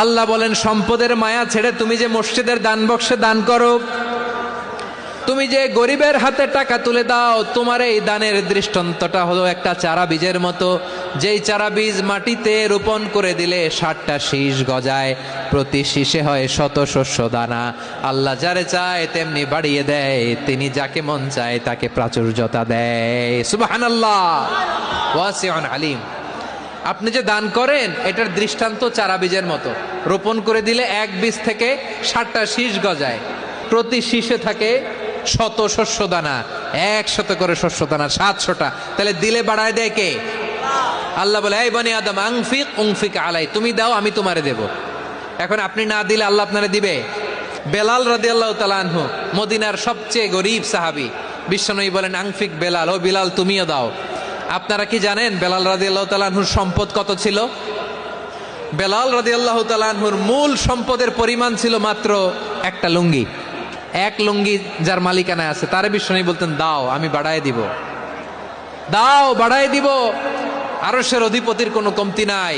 আল্লাহ বলেন, সম্পদের মায়া ছেড়ে তুমি যে মসজিদের দান বক্সে দান করো, তুমি যে গরিবের হাতে টাকা তুলে দাও, তোমার এই দানের দৃষ্টান্তটা হলো একটা চারা বীজের মতো। যেই চারা বীজ মাটিতে রোপণ করে দিলে 60টা শীষ গজায়, প্রতি শীষে হয় শত শস্য দানা। আল্লাহ যারে চায় তেমনি বাড়িয়ে দেয়, তিনি যাকে মন চায় তাকে প্রাচুর্যতা দেয়। সুবহানাল্লাহ, ওয়াসিউন আলিম। আপনি যে দান করেন এটার দৃষ্টান্ত চারা বীজের মতো, রোপণ করে দিলে এক বীজ থেকে 60টা শীষ গজায়, প্রতি শীষে থাকে শত শস্য দানা, 100 করে শস্য দানা, 700টা। তাহলে দিলে বাড়ায় দেয় কে? আল্লাহ বলে, এই বনি আদম আনফিক উনফিক আলাই, তুমি দাও আমি তোমারে দেব। এখন আপনি না দিলে আল্লাহ আপনারে দিবে? বেলাল রাদিয়াল্লাহু তাআলা আনহু, মদিনার সবচেয়ে গরীব সাহাবী, বিশ্বনবী বলেন, আনফিক বেলাল, ও বিলাল তুমিও দাও। আপনারা কি জানেন বেলাল রাদিয়াল্লাহু তাআলা আনহুর সম্পদ কত ছিল? বেলাল রাদিয়াল্লাহু তাআলা আনহুর মূল সম্পদের পরিমাণ ছিল মাত্র একটা লুঙ্গি। এক লুঙ্গি যার মালিকানায় আছে তারে বিশ্বনবী বলতেন, দাও আমি বাড়ায় দিব, দাও বাড়ায় দিব। আরশের অধিপতির কোনো কমতি নাই।